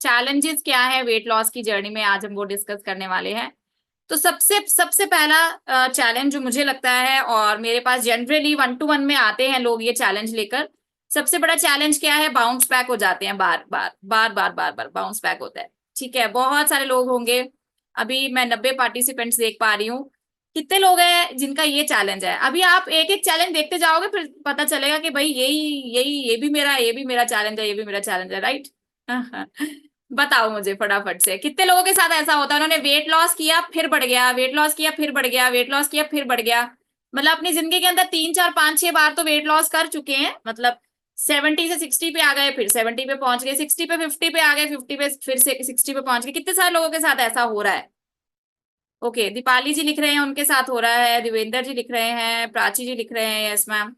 Challenges क्या है weight loss की जर्नी में, आज हम वो डिस्कस करने वाले हैं। तो सबसे सबसे पहला चैलेंज जो मुझे लगता है, और मेरे पास जनरली 1 to 1 में आते हैं लोग ये चैलेंज लेकर, सबसे बड़ा चैलेंज क्या है? बाउंस बैक हो जाते हैं, बार बार बार बार बार बार बाउंस बैक होता है। ठीक है, बहुत सारे लोग होंगे। अभी मैं 90 पार्टिसिपेंट्स देख पा रही हूँ। कितने लोग हैं जिनका ये चैलेंज है? अभी आप एक एक चैलेंज देखते जाओगे, फिर पता चलेगा कि भाई यही यही ये भी मेरा चैलेंज है, ये भी मेरा चैलेंज है, राइट? बताओ मुझे फटाफट से, कितने लोगों के साथ ऐसा होता है उन्होंने वेट लॉस किया फिर बढ़ गया, वेट लॉस किया फिर बढ़ गया, वेट लॉस किया फिर बढ़ गया। मतलब अपनी जिंदगी के अंदर 3 4 5 6 बार तो वेट लॉस कर चुके हैं। मतलब 70 से 60 पे आ गए, फिर 70 पे पहुंच गए, 60 पे 50 पे आ गए, 50 पे फिर से 60 पे पहुंच गए। कितने सारे लोगों के साथ ऐसा हो रहा है? ओके, दीपाली जी लिख रहे हैं उनके साथ हो रहा है, देवेंद्र जी लिख रहे हैं, प्राची जी लिख रहे हैं, yes ma'am.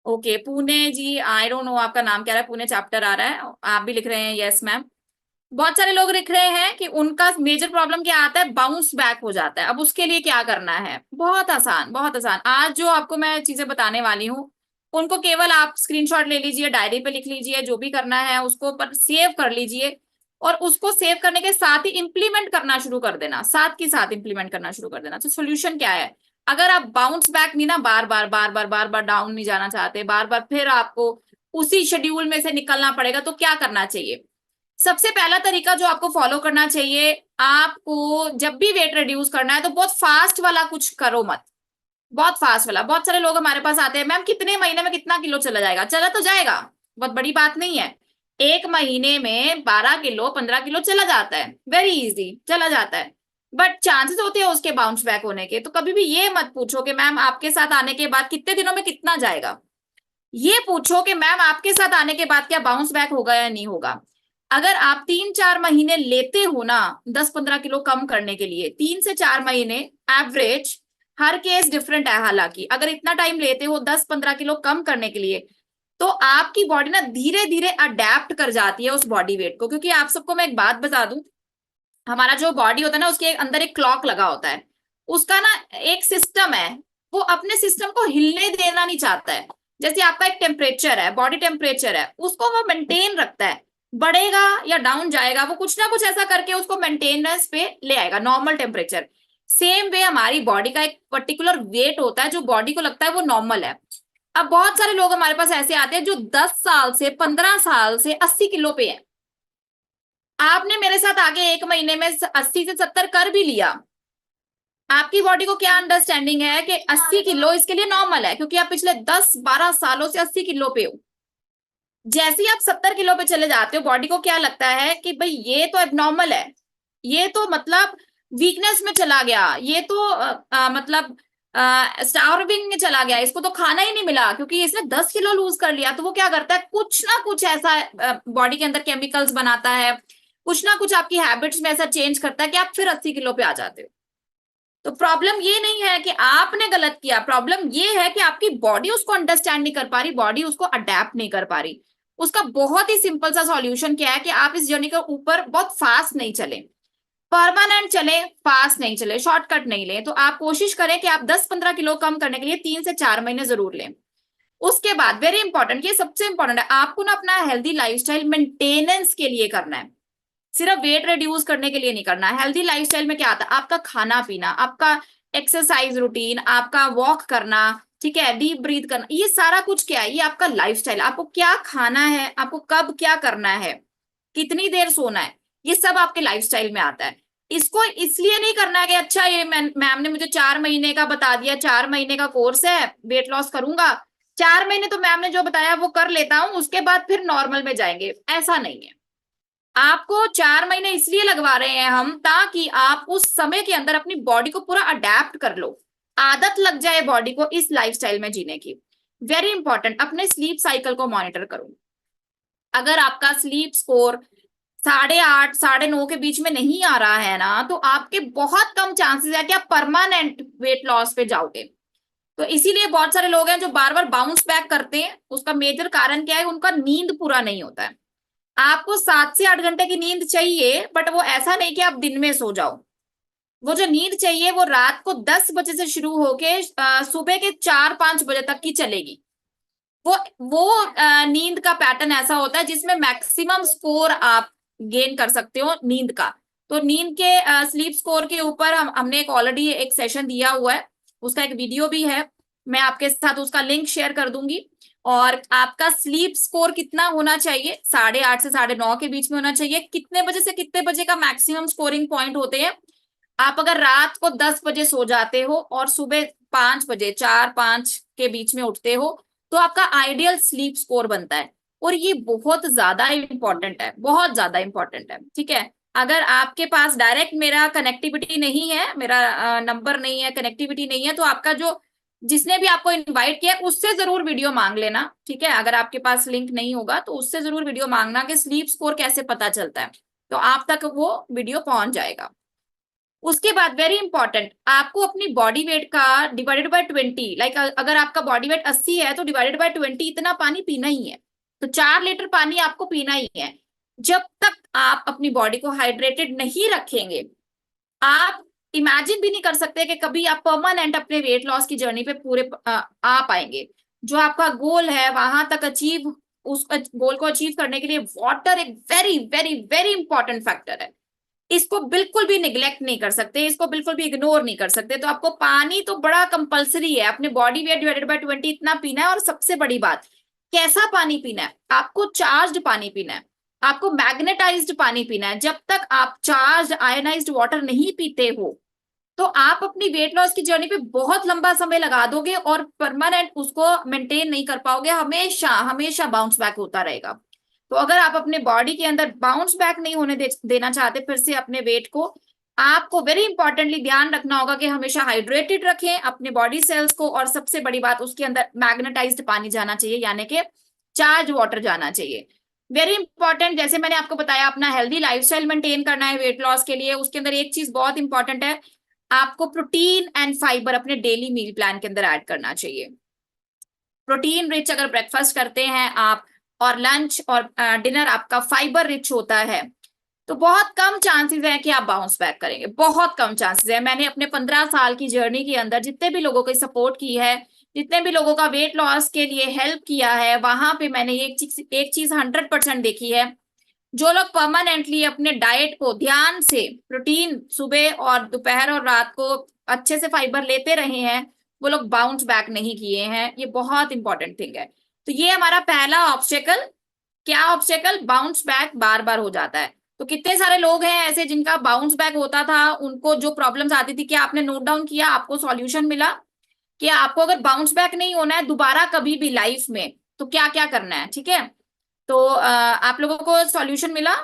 Okay, Pune ji, I don't know आपका नाम क्या रहा है, पुणे चैप्टर आ रहा है, आप भी लिख रहे हैं, यस मैम। बहुत सारे लोग लिख रहे हैं कि उनका मेजर प्रॉब्लम क्या आता है? बाउंस बैक हो जाता है। अब उसके लिए क्या करना है? बहुत आसान, बहुत आसान। आज जो आपको मैं चीजें बताने वाली हूँ, उनको केवल आप स्क्रीनशॉट ले लीजिए, डायरी पे लिख लीजिए, जो भी करना है उसको पर सेव कर लीजिए। और उसको सेव करने के साथ ही इंप्लीमेंट करना शुरू कर देना, साथ के साथ इंप्लीमेंट करना शुरू कर देना। तो सोल्यूशन क्या है? अगर आप बाउंस बैक नहीं ना, बार बार बार बार बार बार डाउन नहीं जाना चाहते, बार बार फिर आपको उसी शेड्यूल में से निकलना पड़ेगा, तो क्या करना चाहिए? सबसे पहला तरीका जो आपको फॉलो करना चाहिए, आपको जब भी वेट रिड्यूस करना है तो बहुत फास्ट वाला कुछ करो मत। बहुत फास्ट वाला, बहुत सारे लोग हमारे पास आते हैं, मैम कितने महीने में कितना किलो चला जाएगा? चला तो जाएगा, बहुत बड़ी बात नहीं है। 1 महीने में 12 किलो 15 किलो चला जाता है, वेरी इजी चला जाता है। बट चांसेस होते हैं उसके बाउंस बैक होने के। तो कभी भी ये मत पूछो कि मैम आपके साथ आने के बाद कितने दिनों में कितना जाएगा। ये पूछो कि मैम आपके साथ आने के बाद क्या बाउंस बैक होगा या नहीं होगा। अगर आप 3 4 महीने लेते हो ना 10 15 किलो कम करने के लिए, 3 से 4 महीने एवरेज, हर केस डिफरेंट है, हालांकि अगर इतना टाइम लेते हो 10 15 किलो कम करने के लिए, तो आपकी बॉडी ना धीरे धीरे अडेप्ट कर जाती है उस बॉडी वेट को। क्योंकि आप सबको मैं एक बात बता दूं, हमारा जो बॉडी होता है ना, उसके अंदर एक क्लॉक लगा होता है। उसका ना एक सिस्टम है, वो अपने सिस्टम को हिलने देना नहीं चाहता है। जैसे आपका एक टेम्परेचर है, बॉडी टेम्परेचर है, उसको वो मेंटेन रखता है। बढ़ेगा या डाउन जाएगा, वो कुछ ना कुछ ऐसा करके उसको मेंटेनेंस पे ले आएगा, नॉर्मल टेम्परेचर। सेम वे हमारी बॉडी का एक पर्टिकुलर वेट होता है जो बॉडी को लगता है वो नॉर्मल है। अब बहुत सारे लोग हमारे पास ऐसे आते हैं जो 10 साल से 15 साल से 80 किलो पे है। आपने मेरे साथ आगे 1 महीने में 80 से 70 कर भी लिया। आपकी बॉडी को क्या अंडरस्टैंडिंग है कि 80 किलो इसके लिए नॉर्मल है, क्योंकि आप पिछले 10 12 सालों से 80 किलो पे हो। जैसे ही आप 70 किलो पे चले जाते हो, बॉडी को क्या लगता है कि भाई ये तो एबनॉर्मल है, ये तो मतलब वीकनेस में चला गया, ये तो मतलब स्टार्विंग में चला गया, इसको तो खाना ही नहीं मिला क्योंकि इसने 10 किलो लूज कर लिया। तो वो क्या करता है, कुछ ना कुछ ऐसा बॉडी के अंदर केमिकल्स बनाता है, कुछ ना कुछ आपकी हैबिट्स में ऐसा चेंज करता है कि आप फिर 80 किलो पे आ जाते हो। तो प्रॉब्लम ये नहीं है कि आपने गलत किया, प्रॉब्लम ये है कि आपकी बॉडी उसको अंडरस्टैंड नहीं कर पा रही, बॉडी उसको अडेप्ट नहीं कर पा रही। उसका बहुत ही सिंपल सा सॉल्यूशन क्या है कि आप इस जर्नी के ऊपर बहुत फास्ट नहीं चले, परमानेंट चले, फास्ट नहीं चले, शॉर्टकट नहीं ले। तो आप कोशिश करें कि आप 10 15 किलो कम करने के लिए 3 से 4 महीने जरूर लें। उसके बाद वेरी इंपॉर्टेंट, ये सबसे इंपॉर्टेंट है, आपको ना अपना हेल्दी लाइफस्टाइल मेंटेनेंस के लिए करना है, सिर्फ वेट रिड्यूस करने के लिए नहीं करना। हेल्दी लाइफस्टाइल में क्या आता है? आपका खाना पीना, आपका एक्सरसाइज रूटीन, आपका वॉक करना, ठीक है, डीप ब्रीथ करना, ये सारा कुछ क्या है? ये आपका लाइफस्टाइल। आपको क्या खाना है, आपको कब क्या करना है, कितनी देर सोना है, ये सब आपके लाइफस्टाइल में आता है। इसको इसलिए नहीं करना है कि अच्छा ये मैम ने मुझे 4 महीने का बता दिया, 4 महीने का कोर्स है, वेट लॉस करूंगा, 4 महीने तो मैम ने जो बताया वो कर लेता हूं, उसके बाद फिर नॉर्मल में जाएंगे, ऐसा नहीं है। आपको 4 महीने इसलिए लगवा रहे हैं हम, ताकि आप उस समय के अंदर अपनी बॉडी को पूरा अडेप्ट कर लो, आदत लग जाए बॉडी को इस लाइफस्टाइल में जीने की। वेरी इंपॉर्टेंट, अपने स्लीप साइकिल को मॉनिटर करो। अगर आपका स्लीप स्कोर 8:30 9:30 के बीच में नहीं आ रहा है ना, तो आपके बहुत कम चांसेस है कि आप परमानेंट वेट लॉस पे जाओगे। तो इसीलिए बहुत सारे लोग हैं जो बार बार बाउंस बैक करते हैं, उसका मेजर कारण क्या है? उनका नींद पूरा नहीं होता है। आपको 7 से 8 घंटे की नींद चाहिए, बट वो ऐसा नहीं कि आप दिन में सो जाओ। वो जो नींद चाहिए वो रात को 10 बजे से शुरू होके सुबह के 4 5 बजे तक की चलेगी। वो नींद का पैटर्न ऐसा होता है जिसमें मैक्सिमम स्कोर आप गेन कर सकते हो नींद का। तो नींद के स्लीप स्कोर के ऊपर हमने एक ऑलरेडी एक सेशन दिया हुआ है, उसका एक वीडियो भी है, मैं आपके साथ उसका लिंक शेयर कर दूंगी। और आपका स्लीप स्कोर कितना होना चाहिए, 8:30 से 9:30 के बीच में होना चाहिए। कितने बजे से कितने बजे का मैक्सिमम स्कोरिंग पॉइंट होते हैं? आप अगर रात को 10 बजे सो जाते हो और सुबह 5 बजे, 4-5 के बीच में उठते हो, तो आपका आइडियल स्लीप स्कोर बनता है। और ये बहुत ज्यादा इंपॉर्टेंट है, बहुत ज्यादा इंपॉर्टेंट है, ठीक है। अगर आपके पास डायरेक्ट मेरा कनेक्टिविटी नहीं है, मेरा नंबर नहीं है, कनेक्टिविटी नहीं है, तो आपका जो जिसने भी आपको इनवाइट किया उससे जरूर वीडियो मांग लेना, ठीक है। अगर आपके पास लिंक नहीं होगा तो उससे जरूर वीडियो मांगना कि स्लीप स्कोर कैसे पता चलता है, तो आप तक वो वीडियो पहुंच जाएगा। उसके बाद वेरी इंपॉर्टेंट, आपको अपनी बॉडी वेट का डिवाइडेड बाय 20, लाइक अगर आपका बॉडी वेट 80 है तो डिवाइडेड बाय 20 इतना पानी पीना ही है। तो 4 लीटर पानी आपको पीना ही है। जब तक आप अपनी बॉडी को हाइड्रेटेड नहीं रखेंगे, आप इमेजिन भी नहीं कर सकते कि कभी आप परमानेंट अपने वेट लॉस की जर्नी पे पूरे आ पाएंगे। जो आपका गोल है वहां तक अचीव, उस गोल को अचीव करने के लिए वाटर एक very very very important factor है। इसको बिल्कुल भी निग्लेक्ट नहीं कर सकते, इसको बिल्कुल भी इग्नोर नहीं कर सकते। तो आपको पानी तो बड़ा कंपलसरी है, अपने बॉडी वेट डिवाइडेड बाय 20 इतना पीना है। और सबसे बड़ी बात, कैसा पानी पीना है? आपको चार्ज्ड पानी पीना है, आपको मैग्नेटाइज्ड पानी पीना है। जब तक आप चार्ज आयनाइज्ड वाटर नहीं पीते हो, तो आप अपनी वेट लॉस की जर्नी पे बहुत लंबा समय लगा दोगे और परमानेंट उसको मेंटेन नहीं कर पाओगे, हमेशा हमेशा बाउंस बैक होता रहेगा। तो अगर आप अपने बॉडी के अंदर बाउंस बैक नहीं होने देना चाहते फिर से अपने वेट को, आपको वेरी इंपॉर्टेंटली ध्यान रखना होगा कि हमेशा हाइड्रेटेड रखें अपने बॉडी सेल्स को। और सबसे बड़ी बात, उसके अंदर मैग्नेटाइज्ड पानी जाना चाहिए, यानी कि चार्ज वाटर जाना चाहिए। वेरी इंपॉर्टेंट, जैसे मैंने आपको बताया, अपना हेल्दी लाइफस्टाइल मेंटेन करना है वेट लॉस के लिए। उसके अंदर एक चीज बहुत इंपॉर्टेंट है, आपको प्रोटीन एंड फाइबर अपने डेली मील प्लान के अंदर ऐड करना चाहिए। प्रोटीन रिच अगर ब्रेकफास्ट करते हैं आप, और लंच और डिनर आपका फाइबर रिच होता है, तो बहुत कम चांसेस है कि आप बाउंस बैक करेंगे, बहुत कम चांसेस है। मैंने अपने 15 साल की जर्नी के अंदर जितने भी लोगों की सपोर्ट की है, जितने भी लोगों का वेट लॉस के लिए हेल्प किया है, वहां पे मैंने एक चीज 100% देखी है। जो लोग परमानेंटली अपने डाइट को ध्यान से, प्रोटीन सुबह और दोपहर और रात को अच्छे से फाइबर लेते रहे हैं, वो लोग बाउंस बैक नहीं किए हैं। ये बहुत इंपॉर्टेंट थिंग है। तो ये हमारा पहला ऑब्स्टेकल। क्या ऑब्स्टेकल? बाउंस बैक बार बार हो जाता है। तो कितने सारे लोग हैं ऐसे जिनका बाउंस बैक होता था, उनको जो प्रॉब्लम्स आती थी, क्या आपने नोट डाउन किया? आपको सॉल्यूशन मिला कि आपको अगर बाउंस बैक नहीं होना है दोबारा कभी भी लाइफ में, तो क्या क्या करना है? ठीक है, तो आप लोगों को सॉल्यूशन मिला।